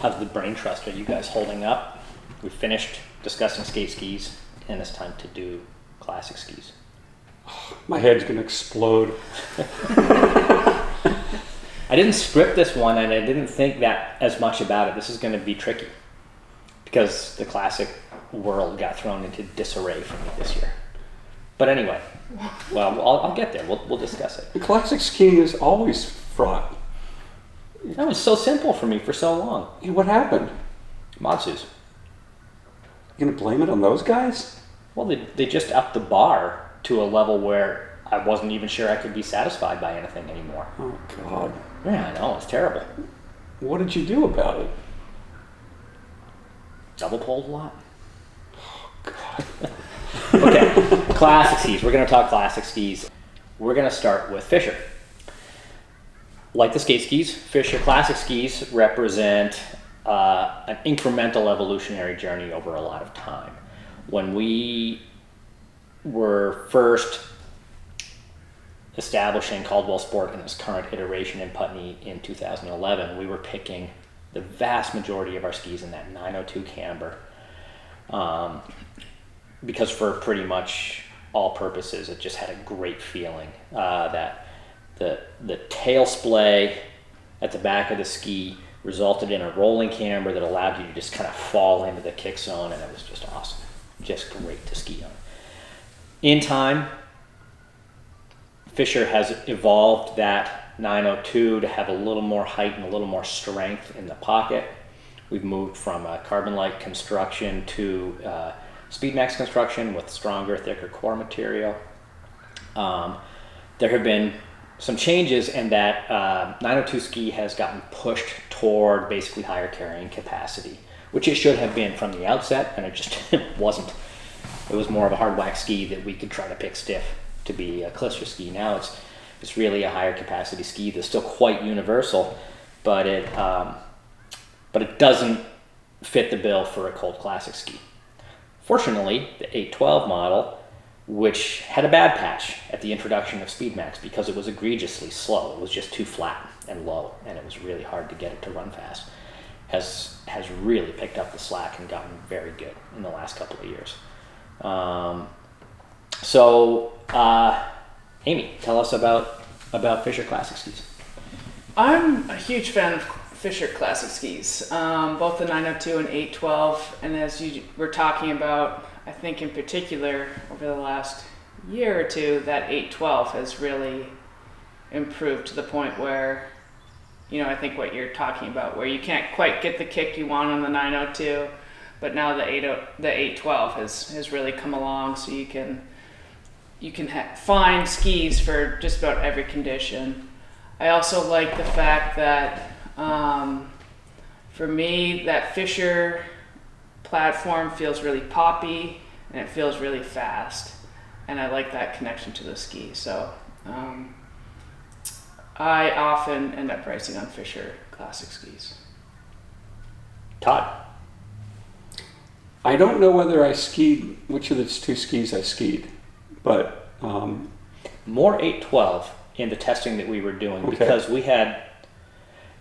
How's the brain trust? Are you guys holding up? We finished discussing skate skis, and it's time to do classic skis. My head's going to explode. I didn't script this one, and I didn't think that as much about it. This is going to be tricky because the classic world got thrown into disarray for me this year. But anyway, well, I'll get there. We'll discuss it. The classic skiing is always fraught. That was so simple for me for so long. Yeah, what happened? Madshus. You going to blame it on those guys? Well, they just upped the bar to a level where I wasn't even sure I could be satisfied by anything anymore. Oh, God. Yeah, I know. It's terrible. What did you do about it? Double poled a lot. Oh, God. Okay, classic skis. We're going to talk classic skis. We're going to start with Fischer. Like the skate skis, Fischer classic skis represent an incremental evolutionary journey over a lot of time. When we were first establishing Caldwell Sport in its current iteration in Putney in 2011, we were picking the vast majority of our skis in that 902 camber. Because for pretty much all purposes, it just had a great feeling. That the tail splay at the back of the ski resulted in a rolling camber that allowed you to just kind of fall into the kick zone, and it was just awesome. Just great to ski on. In time, Fischer has evolved that 902 to have a little more height and a little more strength in the pocket. We've moved from a carbon-like construction to Speedmax construction with stronger, thicker core material. There have been some changes in that 902 ski has gotten pushed toward basically higher carrying capacity, which it should have been from the outset, and it just wasn't. It was more of a hard wax ski that we could try to pick stiff to be a Klister ski. Now it's really a higher capacity ski that's still quite universal, but it doesn't fit the bill for a cold classic ski. Fortunately, the 812 model, which had a bad patch at the introduction of Speedmax because it was egregiously slow. It was just too flat and low, and it was really hard to get it to run fast, has really picked up the slack and gotten very good in the last couple of years. Amy, tell us about Fischer classic skis. I'm a huge fan of Fischer classic skis, both the 902 and 812, and as you were talking about, I think in particular over the last year or two, that 812 has really improved to the point where, I think what you're talking about, where you can't quite get the kick you want on the 902, but now the 812 has really come along, so you can find skis for just about every condition. I also like the fact that for me, that Fischer platform feels really poppy and it feels really fast, and I like that connection to the ski. So I often end up racing on Fischer classic skis. Todd. I don't know whether I skied, which of the two skis I skied, but... More 812 in the testing that we were doing, okay. Because we had,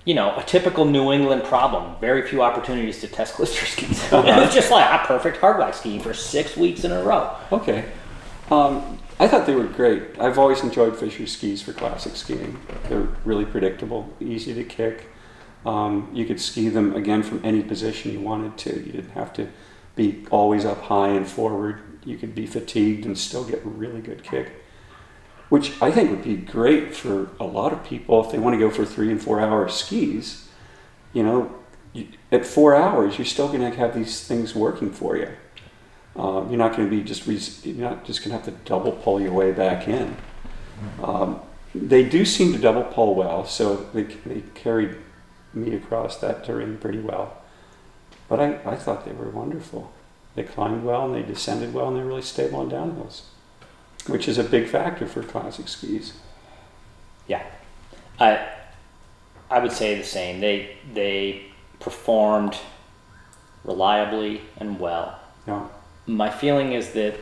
a typical New England problem. Very few opportunities to test Klister skis. It was just like a perfect hard wax skiing for 6 weeks in a row. Okay. I thought they were great. I've always enjoyed Fischer skis for classic skiing. They're really predictable, easy to kick. You could ski them, again, from any position you wanted to. You didn't have to be always up high and forward. You could be fatigued and still get a really good kick, which I think would be great for a lot of people if they want to go for 3 and 4 hour skis. At 4 hours, you're still going to have these things working for you. You're not going to be you're not just going to have to double pull your way back in. They do seem to double pull well, so they carried me across that terrain pretty well. But I thought they were wonderful. They climbed well and they descended well and they're really stable on downhills, which is a big factor for classic skis. Yeah, I would say the same. They performed reliably and well. Yeah. My feeling is that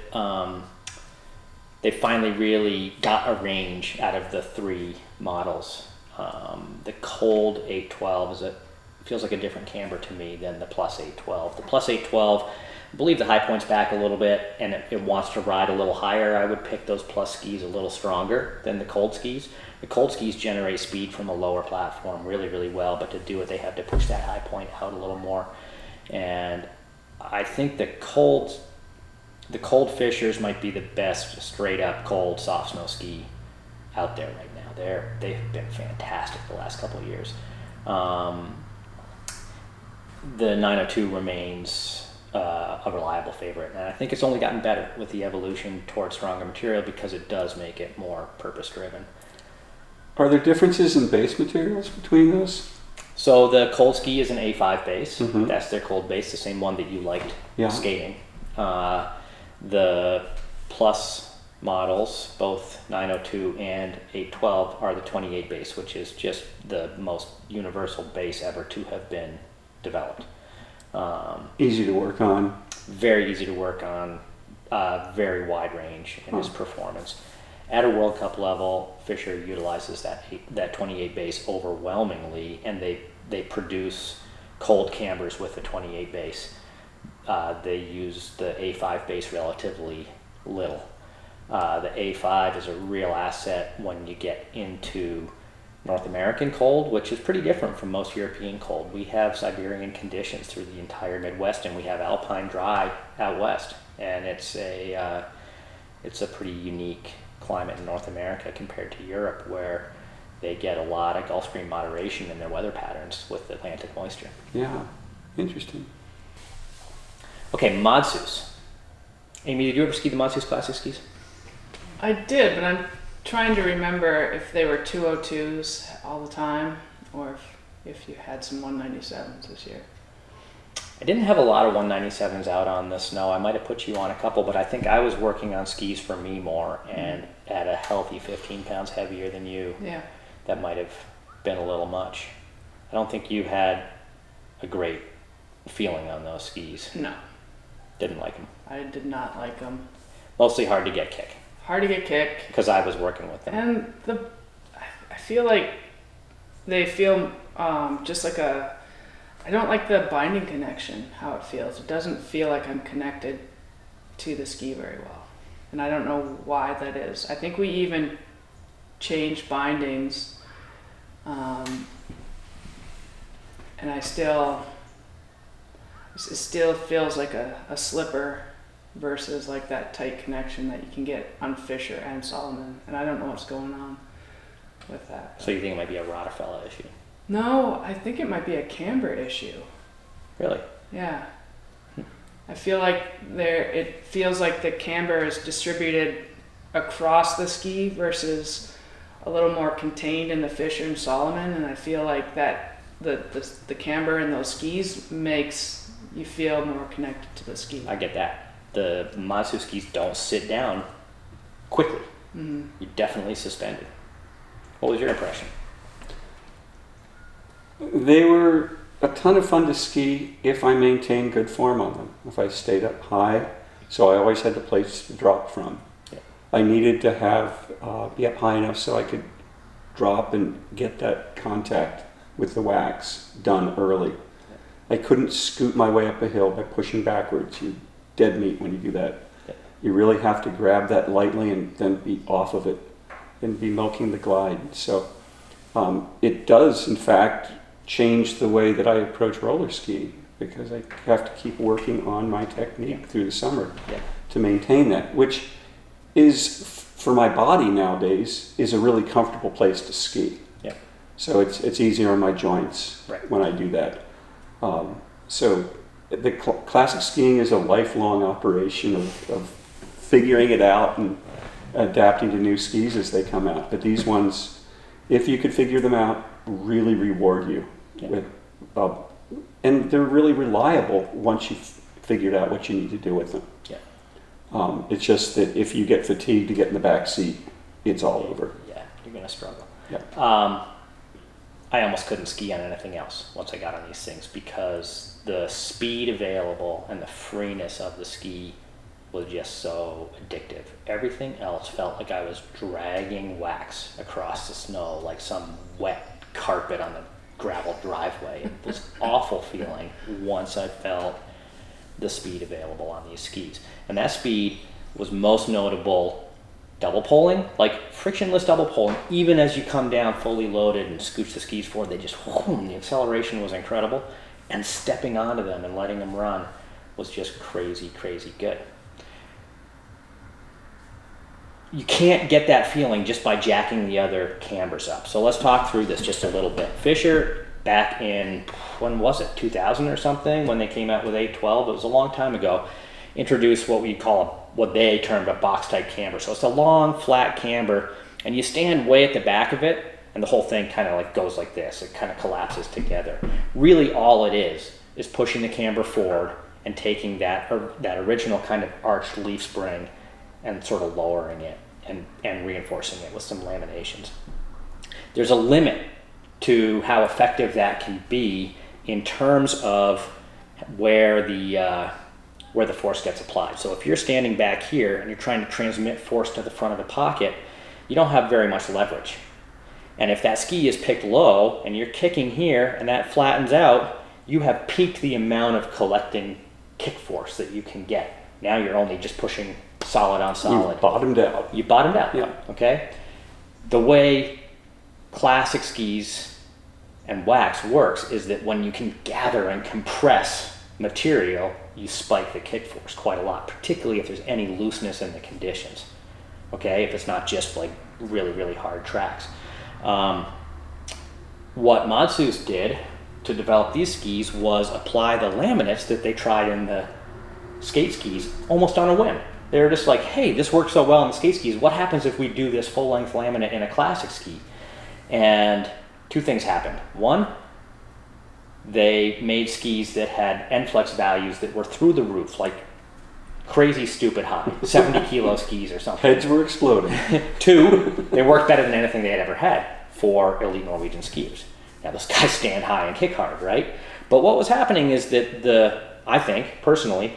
they finally really got a range out of the 3 models. The cold 812 is a feels like a different camber to me than the Plus 812. The Plus 812, I believe the high point's back a little bit and it wants to ride a little higher. I would pick those Plus skis a little stronger than the Cold skis. The Cold skis generate speed from a lower platform really, really well, but to do it, they have to push that high point out a little more. And I think the Cold Fischers might be the best straight up cold soft snow ski out there right now. They've been fantastic the last couple of years. The 902 remains a reliable favorite, and I think it's only gotten better with the evolution towards stronger material because it does make it more purpose driven. Are there differences in base materials between those? So the Cold ski is an A5 base. Mhm. That's their cold base, the same one that you liked Yeah. skating. The Plus models, both 902 and 812, are the 28 base, which is just the most universal base ever to have been developed. Easy to work on. Very easy to work on, very wide range in its performance. At a World Cup level, Fischer utilizes that 28 base overwhelmingly, and they produce cold cambers with the 28 base. They use the A5 base relatively little. The A5 is a real asset when you get into North American cold, which is pretty different from most European cold. We have Siberian conditions through the entire Midwest, and we have alpine dry out west, and it's a pretty unique climate in North America compared to Europe, where they get a lot of Gulf Stream moderation in their weather patterns with Atlantic moisture. Yeah, interesting. Okay, Madshus. Amy, did you ever ski the Madshus classic skis? I did, but I'm trying to remember if they were 202s all the time or if you had some 197s this year. I didn't have a lot of 197s out on the snow. I might have put you on a couple, but I think I was working on skis for me more, and at a healthy 15 pounds heavier than you, Yeah. that might have been a little much. I don't think you had a great feeling on those skis. No, Didn't like them. I did not like them. Mostly hard to get kick, Hard to get kick. because I was working with them. And I feel like they feel just like I don't like the binding connection, how it feels. It doesn't feel like I'm connected to the ski very well. And I don't know why that is. I think we even changed bindings, and it still feels like a slipper versus like that tight connection that you can get on Fischer and Salomon. And I don't know what's going on with that. So you think it might be a Rotafella issue? No, I think it might be a camber issue. Really? Yeah. I feel like it feels like the camber is distributed across the ski versus a little more contained in the Fischer and Salomon, and I feel like that the camber in those skis makes you feel more connected to the ski. I get that. The Madshus skis don't sit down quickly. Mm-hmm. You're definitely suspended. What was your impression? They were a ton of fun to ski if I maintained good form on them. If I stayed up high, so I always had the place to drop from. Yeah. I needed to have be up high enough so I could drop and get that contact with the wax done early. I couldn't scoot my way up a hill by pushing backwards. You dead meat when you do that. Yeah. You really have to grab that lightly and then be off of it and be milking the glide. So it does, in fact, change the way that I approach roller skiing, because I have to keep working on my technique through the summer to maintain that, which is, for my body nowadays, is a really comfortable place to ski. Yeah. So it's easier on my joints when I do that. So the classic skiing is a lifelong operation of figuring it out and adapting to new skis as they come out. But these ones, if you could figure them out, really reward you. With, and they're really reliable once you've figured out what you need to do with them. Yeah. It's just that if you get fatigued to get in the back seat, it's all over. Yeah, you're going to struggle. Yeah. I almost couldn't ski on anything else once I got on these things, because the speed available and the freeness of the ski was just so addictive. Everything else felt like I was dragging wax across the snow like some wet carpet on the gravel driveway. It was awful feeling once I felt the speed available on these skis. And that speed was most notable double poling, like frictionless double poling. Even as you come down fully loaded and scooch the skis forward, they just, the acceleration was incredible. And stepping onto them and letting them run was just crazy, crazy good. You can't get that feeling just by jacking the other cambers up. So let's talk through this just a little bit. Fischer, back in, when was it, 2000 or something, when they came out with 812, it was a long time ago, introduced what what they termed a box type camber. So it's a long, flat camber, and you stand way at the back of it, and the whole thing kind of like goes like this. It kind of collapses together. Really all it is pushing the camber forward and taking that original kind of arched leaf spring and sort of lowering it and reinforcing it with some laminations. There's a limit to how effective that can be in terms of where the force gets applied. So if you're standing back here and you're trying to transmit force to the front of the pocket, you don't have very much leverage. And if that ski is picked low and you're kicking here and that flattens out, you have peaked the amount of collecting kick force that you can get. Now you're only just pushing solid on solid. You bottomed out. You bottomed out, yeah. Okay? The way classic skis and wax works is that when you can gather and compress material, you spike the kick force quite a lot, particularly if there's any looseness in the conditions. Okay? If it's not just like really, really hard tracks. What Madshus did to develop these skis was apply the laminates that they tried in the skate skis almost on a whim. They were just like, hey, this works so well in the skate skis. What happens if we do this full-length laminate in a classic ski? And two things happened. One, they made skis that had end flex values that were through the roof, like crazy stupid high, 70 kilo skis or something. Heads were exploding. Two, they worked better than anything they had ever had for elite Norwegian skiers. Now those guys stand high and kick hard, right? But what was happening is that I think, personally,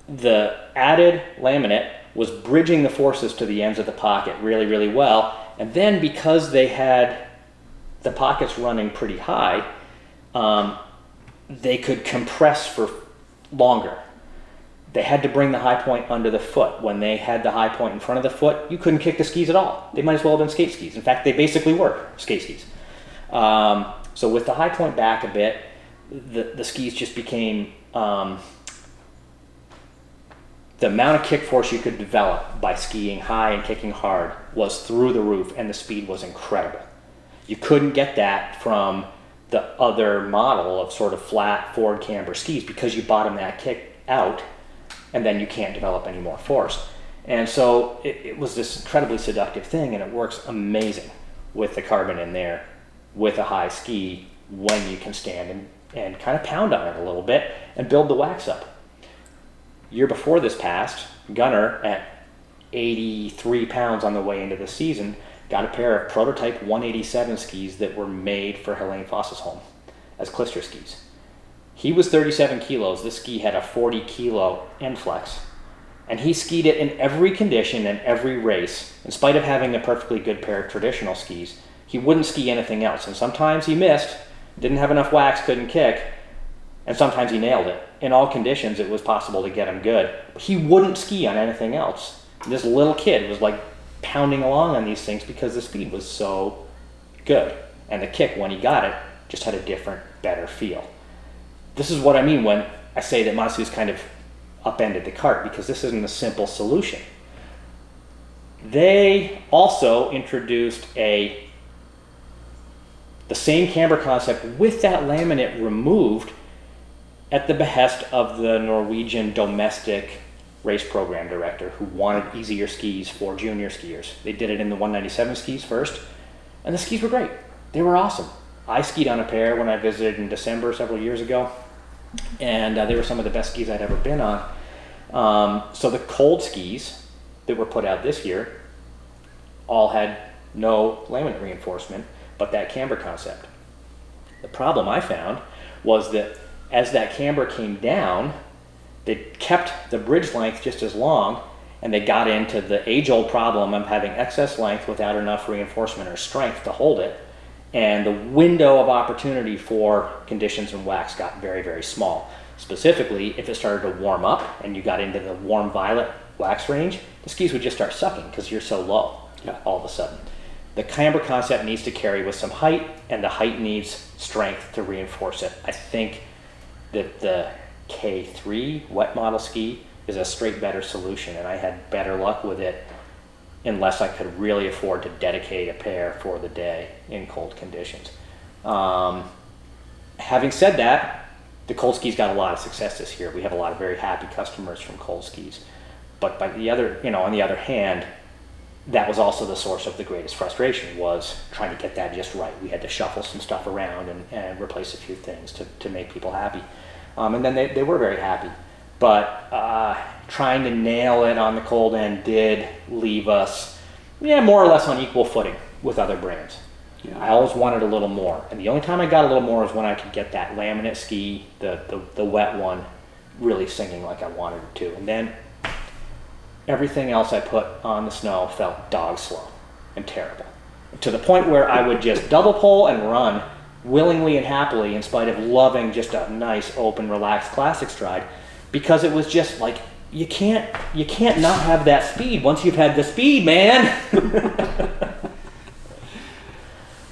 the added laminate was bridging the forces to the ends of the pocket really, really well. And then because they had the pockets running pretty high, they could compress for longer. They had to bring the high point under the foot. When they had the high point in front of the foot, you couldn't kick the skis at all. They might as well have been skate skis. In fact, they basically were skate skis. So with the high point back a bit, the skis just became... the amount of kick force you could develop by skiing high and kicking hard was through the roof, and the speed was incredible. You couldn't get that from the other model of sort of flat forward camber skis because you bottom that kick out and then you can't develop any more force. And so it was this incredibly seductive thing, and it works amazing with the carbon in there with a high ski when you can stand and kind of pound on it a little bit and build the wax up. Year before this passed, Gunnar, at 83 pounds on the way into the season, got a pair of prototype 187 skis that were made for Helene Foss's home as Klister skis. He was 37 kilos. This ski had a 40 kilo end flex. And he skied it in every condition and every race. In spite of having a perfectly good pair of traditional skis, he wouldn't ski anything else. And sometimes he missed, didn't have enough wax, couldn't kick, and sometimes he nailed it. In all conditions, it was possible to get him good. But he wouldn't ski on anything else. And this little kid was like pounding along on these things because the speed was so good. And the kick, when he got it, just had a different, better feel. This is what I mean when I say that Madshus kind of upended the cart, because this isn't a simple solution. They also introduced the same camber concept with that laminate removed at the behest of the Norwegian domestic race program director, who wanted easier skis for junior skiers. They did it in the 197 skis first, and the skis were great. They were awesome. I skied on a pair when I visited in December several years ago, and they were some of the best skis I'd ever been on. So the cold skis that were put out this year all had no laminate reinforcement, but that camber concept. The problem I found was that as that camber came down, they kept the bridge length just as long, and they got into the age-old problem of having excess length without enough reinforcement or strength to hold it, and the window of opportunity for conditions and wax got very, very small. Specifically, if it started to warm up and you got into the warm violet wax range, the skis would just start sucking because you're so low all of a sudden. The camber concept needs to carry with some height, and the height needs strength to reinforce it. I think that the K3 wet model ski is a straight better solution, and I had better luck with it unless I could really afford to dedicate a pair for the day in cold conditions. Having said that, the cold skis got a lot of success this year. We have a lot of very happy customers from cold skis. But on the other hand, that was also the source of the greatest frustration, was trying to get that just right. We had to shuffle some stuff around and replace a few things to make people happy. And then they were very happy. But trying to nail it on the cold end did leave us, more or less on equal footing with other brands. Yeah. I always wanted a little more. And the only time I got a little more is when I could get that laminate ski, the wet one, really singing like I wanted it to. And then everything else I put on the snow felt dog slow and terrible. To the point where I would just double pole and run willingly and happily in spite of loving just a nice, open, relaxed classic stride, because it was just like, you can't not have that speed once you've had the speed, man.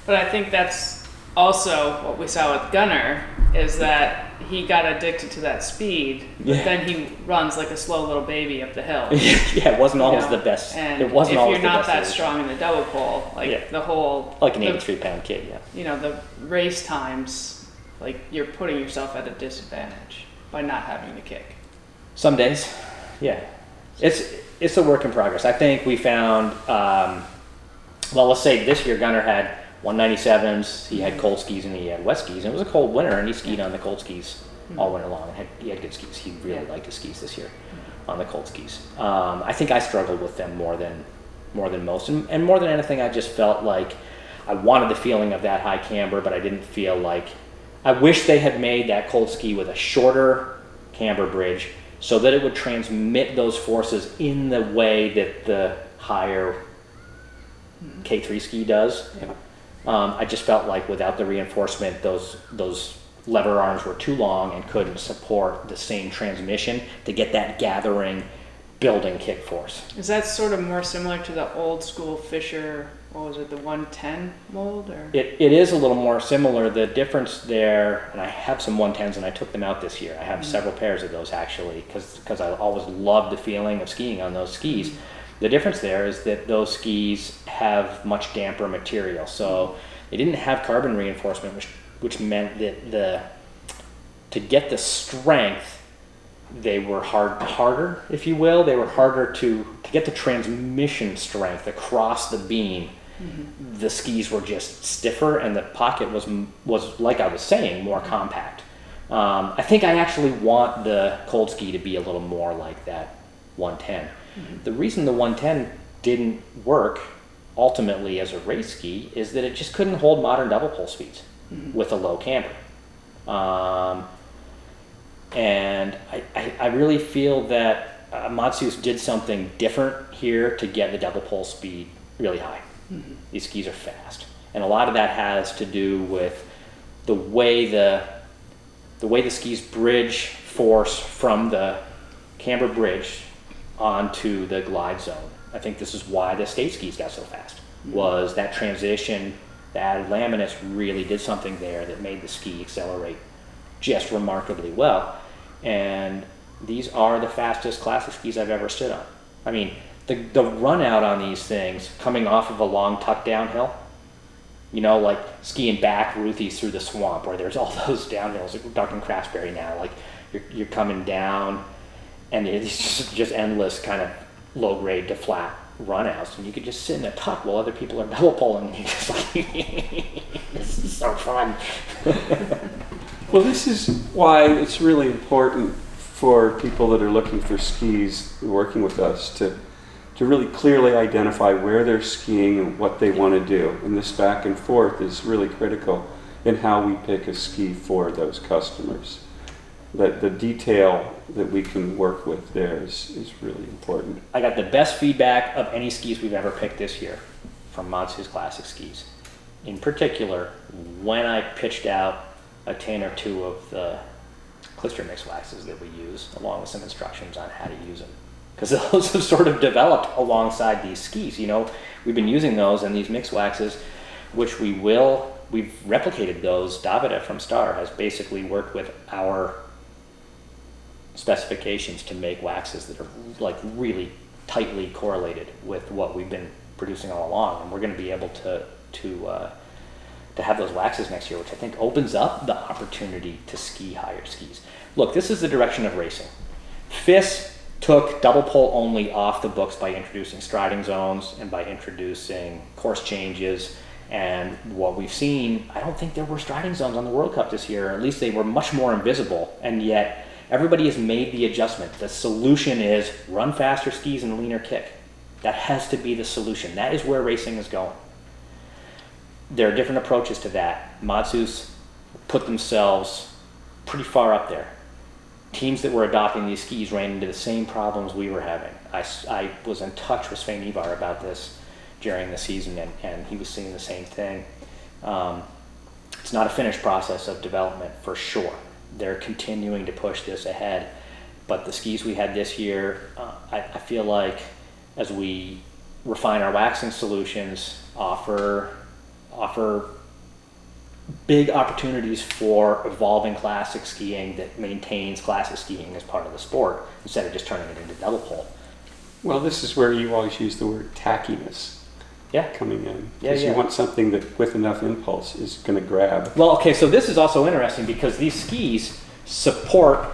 But I think that's also what we saw with Gunnar, is that he got addicted to that speed, but then he runs like a slow little baby up the hill. It wasn't always the best. And it wasn't if always you're the not best that strong in the double pole, the whole... Like an 83-pound kid, the race times, like, you're putting yourself at a disadvantage by not having the kick. Some days, It's a work in progress. I think we found, let's say this year Gunnar had 197s, he had cold skis and he had wet skis, and it was a cold winter, and he skied on the cold skis all winter long. He had good skis. He really liked his skis this year on the cold skis. I think I struggled with them more than most, and more than anything, I just felt like I wanted the feeling of that high camber, but I didn't feel like... I wish they had made that cold ski with a shorter camber bridge so that it would transmit those forces in the way that the higher K3 ski does. I just felt like without the reinforcement, those lever arms were too long and couldn't support the same transmission to get that gathering, building kick force. Is that sort of more similar to the old school Fischer, what was it, the 110 mold? Or? It is a little more similar. The difference there, and I have some 110s and I took them out this year. I have several pairs of those actually, because I always loved the feeling of skiing on those skis. The difference there is that those skis have much damper material, so they didn't have carbon reinforcement, which meant that to get the strength, they were harder, if you will. They were harder to get the transmission strength across the beam. The skis were just stiffer, and the pocket was like I was saying, more compact. I think I actually want the cold ski to be a little more like that 110. The reason the 110 didn't work ultimately as a race ski is that it just couldn't hold modern double pole speeds with a low camber. And I really feel that Madshus did something different here to get the double pole speed really high. These skis are fast, and a lot of that has to do with the way the skis bridge force from the camber bridge onto the glide zone. I think this is why the skate skis got so fast, was that transition. The added laminates really did something there that made the ski accelerate just remarkably well. And these are the fastest classic skis I've ever stood on. I mean, the run out on these things coming off of a long tuck downhill, like skiing back Ruthie's through the swamp, where there's all those downhills, like we're talking Craftsbury now, like you're coming down, and it's just endless kind of low grade to flat run outs, and you could just sit in a tuck while other people are double pulling, and you're just like, this is so fun. Well, this is why it's really important for people that are looking for skis, working with us, to really clearly identify where they're skiing and what they want to do. And this back and forth is really critical in how we pick a ski for those customers. That the detail that we can work with there is really important. I got the best feedback of any skis we've ever picked this year from Madshus Classic skis. in particular, when I pitched out a tin or two of the Clister mix waxes that we use, along with some instructions on how to use them. Because those have sort of developed alongside these skis. You know, we've been using those and these mix waxes, which we've replicated those. Davida from Star has basically worked with our specifications to make waxes that are like really tightly correlated with what we've been producing all along. And we're going to be able to have those waxes next year, which I think opens up the opportunity to ski higher skis. Look, this is the direction of racing. FIS took double pole only off the books by introducing striding zones and by introducing course changes. And what we've seen, I don't think there were striding zones on the World Cup this year, or at least they were much more invisible. And yet everybody has made the adjustment. The solution is run faster skis and leaner kick. That has to be the solution. That is where racing is going. There are different approaches to that. Madshus put themselves pretty far up there. Teams that were adopting these skis ran into the same problems we were having. I was in touch with Svein Ivar about this during the season, and he was seeing the same thing. It's not a finished process of development for sure. They're continuing to push this ahead, but the skis we had this year, I feel like as we refine our waxing solutions, offer big opportunities for evolving classic skiing that maintains classic skiing as part of the sport instead of just turning it into double pole. Well, this is where you always use the word tackiness coming in. Because you want something that with enough impulse is going to grab. Well, okay, so this is also interesting because these skis support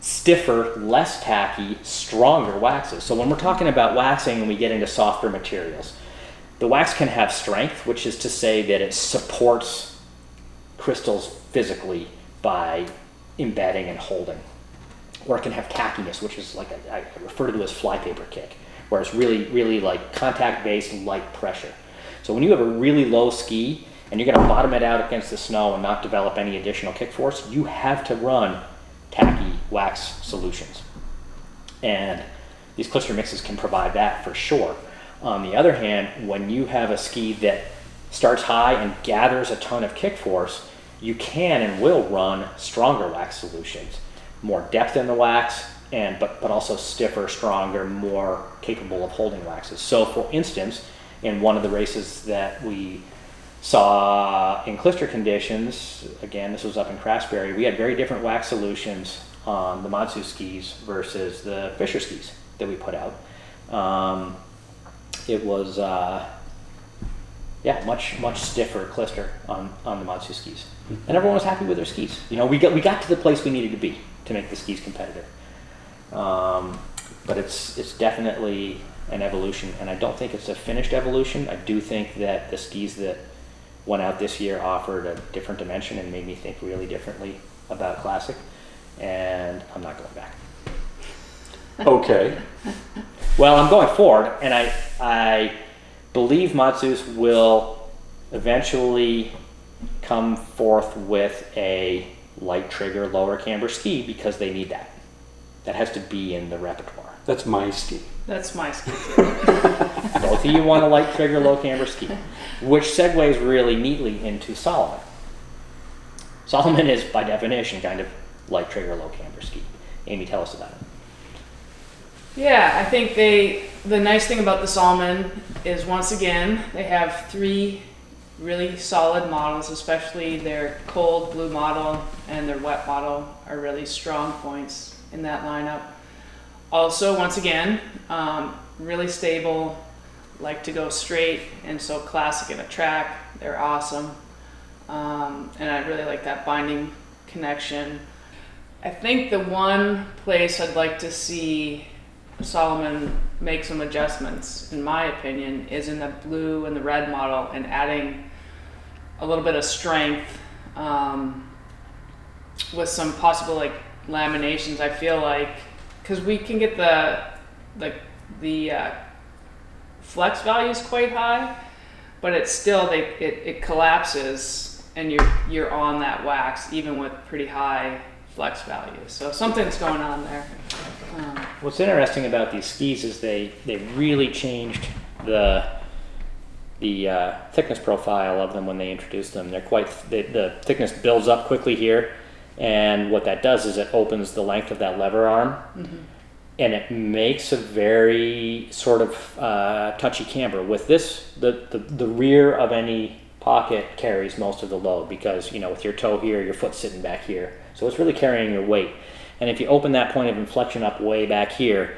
stiffer, less tacky, stronger waxes. So when we're talking about waxing and we get into softer materials, the wax can have strength, which is to say that it supports crystals physically by embedding and holding. Or it can have tackiness, which is like I refer to it as flypaper kick, where it's really, really like contact-based light pressure. So when you have a really low ski and you're going to bottom it out against the snow and not develop any additional kick force, you have to run tacky wax solutions. And these Clister mixes can provide that for sure. On the other hand, when you have a ski that starts high and gathers a ton of kick force, you can and will run stronger wax solutions. More depth in the wax, but also stiffer, stronger, more capable of holding waxes. So for instance, in one of the races that we saw in Clister conditions, again, this was up in Craftsbury, we had very different wax solutions on the Madshus skis versus the Fischer skis that we put out. It was much stiffer Clister on the Madshus skis, and everyone was happy with their skis. You know, we got to the place we needed to be to make the skis competitive. But it's definitely an evolution, and I don't think it's a finished evolution. I do think that the skis that went out this year offered a different dimension and made me think really differently about classic, and I'm not going back. Okay. Well, I'm going forward, and I believe Madshus will eventually come forth with a light trigger, lower camber ski because they need that. That has to be in the repertoire. That's my ski. That's my ski too. Both of you want a light trigger, low camber ski, which segues really neatly into Salomon. Salomon is, by definition, kind of light trigger, low camber ski. Amy, tell us about it. Yeah, I think the nice thing about the Salomon is, once again, they have 3 really solid models, especially their cold blue model and their wet model are really strong points in that lineup. Also, once again, really stable, like to go straight, and so classic in a track, they're awesome. And I really like that binding connection. I think the one place I'd like to see Salomon make some adjustments, in my opinion, is in the blue and the red model, and adding a little bit of strength with some possible like laminations. I feel like, because we can get the flex values quite high, but it's still it collapses and you're on that wax even with pretty high flex values. So something's going on there. What's interesting about these skis is they really changed the thickness profile of them when they introduce them. The thickness builds up quickly here, and what that does is it opens the length of that lever arm, and it makes a very sort of touchy camber. With this, the rear of any pocket carries most of the load because, with your toe here, your foot's sitting back here. So it's really carrying your weight. And if you open that point of inflection up way back here,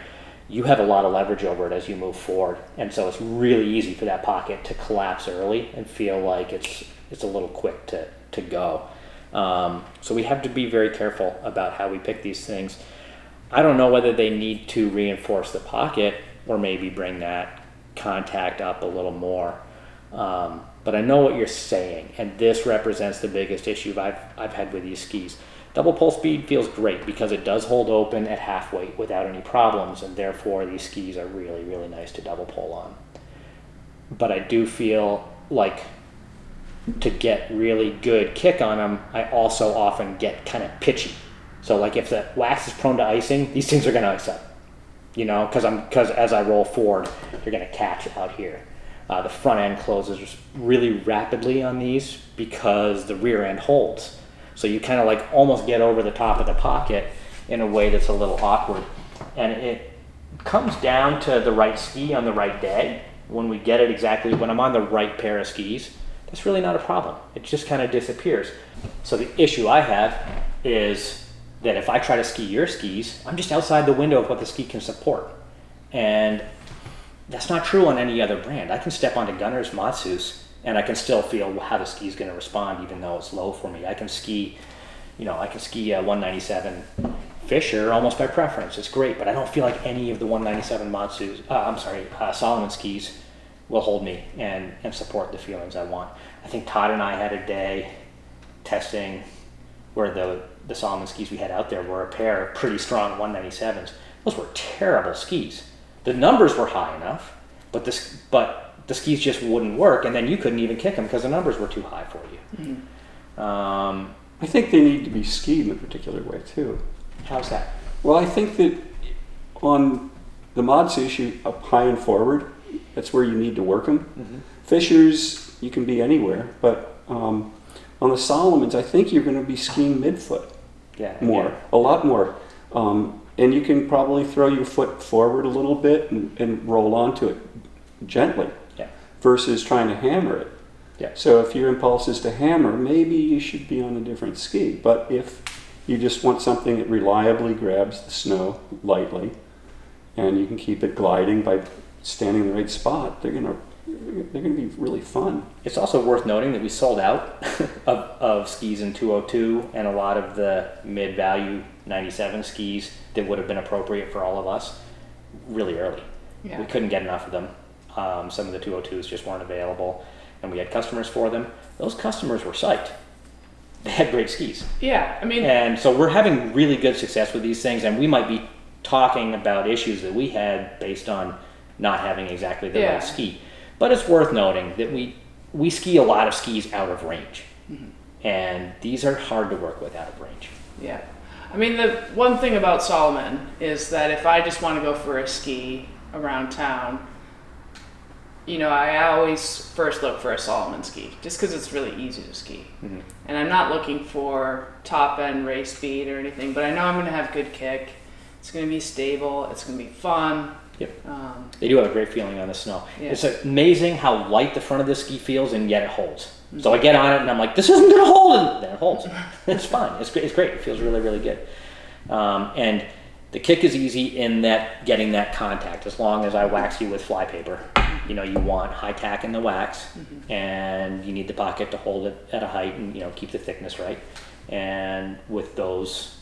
you have a lot of leverage over it as you move forward. And so it's really easy for that pocket to collapse early and feel like it's a little quick to go. So we have to be very careful about how we pick these things. I don't know whether they need to reinforce the pocket or maybe bring that contact up a little more. But I know what you're saying, and this represents the biggest issue I've had with these skis. Double pole speed feels great because it does hold open at half weight without any problems, and therefore these skis are really, really nice to double pole on. But I do feel like to get really good kick on them, I also often get kind of pitchy. So like if the wax is prone to icing, these things are going to ice up, because as I roll forward, you're going to catch out here. The front end closes really rapidly on these because the rear end holds. So you kind of like almost get over the top of the pocket in a way that's a little awkward. And it comes down to the right ski on the right day. When we get it exactly, when I'm on the right pair of skis, that's really not a problem. It just kind of disappears. So the issue I have is that if I try to ski your skis, I'm just outside the window of what the ski can support. And that's not true on any other brand. I can step onto Gunner's Madshus and I can still feel how the ski's going to respond even though it's low for me. I can ski a 197 Fischer almost by preference. It's great, but I don't feel like any of the 197 Salomon skis will hold me and support the feelings I want. I think Todd and I had a day testing where the Salomon skis we had out there were a pair of pretty strong 197s. Those were terrible skis. The numbers were high enough, but the skis just wouldn't work, and then you couldn't even kick them because the numbers were too high for you. I think they need to be skied in a particular way too. How's that? Well, I think that on the Madshus, you up high and forward. That's where you need to work them. Mm-hmm. Fischers, you can be anywhere, but on the Salomons, I think you're going to be skiing midfoot a lot more. And you can probably throw your foot forward a little bit and roll onto it gently versus trying to hammer it. Yeah. So if your impulse is to hammer, maybe you should be on a different ski. But if you just want something that reliably grabs the snow lightly and you can keep it gliding by standing in the right spot, they're gonna be really fun. It's also worth noting that we sold out of skis in 202 and a lot of the mid-value 97 skis that would have been appropriate for all of us really early. Yeah. We couldn't get enough of them. Some of the 202s just weren't available, and we had customers for them. Those customers were psyched. They had great skis. Yeah, I mean... And so we're having really good success with these things, and we might be talking about issues that we had based on not having exactly the right ski. But it's worth noting that we ski a lot of skis out of range. Mm-hmm. And these are hard to work with out of range. Yeah. I mean, the one thing about Salomon is that if I just want to go for a ski around town, I always first look for a Salomon ski, just because it's really easy to ski. Mm-hmm. And I'm not looking for top-end race speed or anything, but I know I'm going to have good kick. It's going to be stable. It's going to be fun. Yep. They do have a great feeling on the snow. Yeah. It's amazing how light the front of the ski feels, and yet it holds. Mm-hmm. So I get on it, and I'm like, this isn't going to hold, and then it holds. It's fine. It's great. It feels really, really good. And the kick is easy in that getting that contact. As long as I wax you with flypaper, you want high tack in the wax, mm-hmm. and you need the pocket to hold it at a height and keep the thickness right. And with those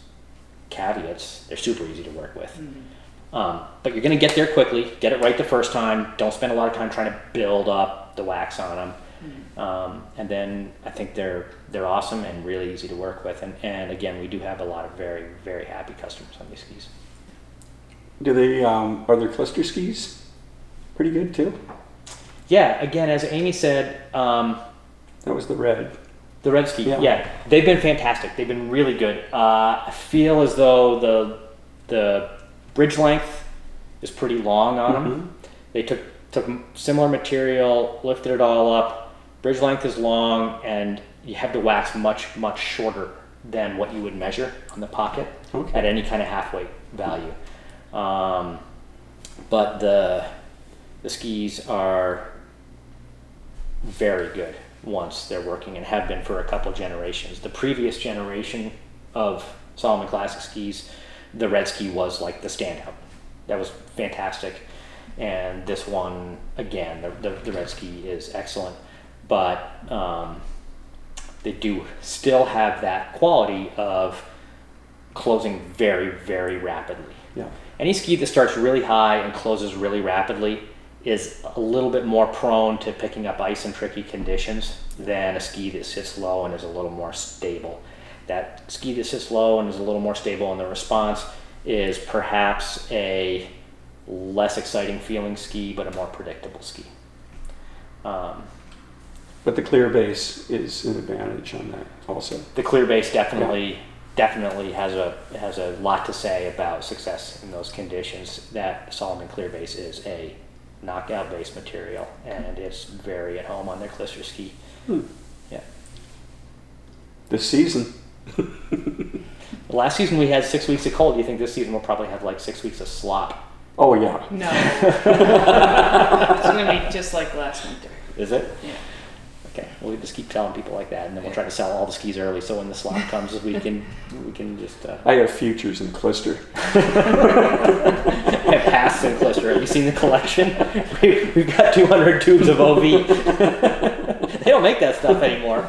caveats, they're super easy to work with. Mm-hmm. But you're going to get there quickly, get it right the first time. Don't spend a lot of time trying to build up the wax on them. Mm-hmm. And then I think they're awesome and really easy to work with. And again, we do have a lot of very, very happy customers on these skis. Do they, are their cluster skis pretty good too? Yeah, again, as Amy said, that was the red. The red ski, yeah. They've been fantastic. They've been really good. I feel as though the bridge length is pretty long on them. Mm-hmm. They took took similar material, lifted it all up. Bridge length is long, and you have the wax much, much shorter than what you would measure on the pocket at any kind of half-weight value. But the skis are very good once they're working, and have been for a couple generations. The previous generation of Salomon Classic skis, the red ski was like the standout. That was fantastic. And this one, again, the red ski is excellent. But they do still have that quality of closing very, very rapidly. Yeah. Any ski that starts really high and closes really rapidly is a little bit more prone to picking up ice in tricky conditions than a ski that sits low and is a little more stable. That ski that sits low and is a little more stable in the response is perhaps a less exciting feeling ski, but a more predictable ski. But the clear base is an advantage on that also. The clear base definitely has a lot to say about success in those conditions. That Salomon clear base is a knockout base material, and it's very at home on their Klister ski. Yeah. This season. Last season we had 6 weeks of cold. Do you think this season we'll probably have like 6 weeks of slop? Oh yeah. No. It's going to be just like last winter. Is it? Yeah. Okay, we'll just keep telling people like that, and then we'll try to sell all the skis early, so when the slot comes, we can just. I have futures in Klister. I have past in Klister. Have you seen the collection? We've got 200 tubes of OV. They don't make that stuff anymore.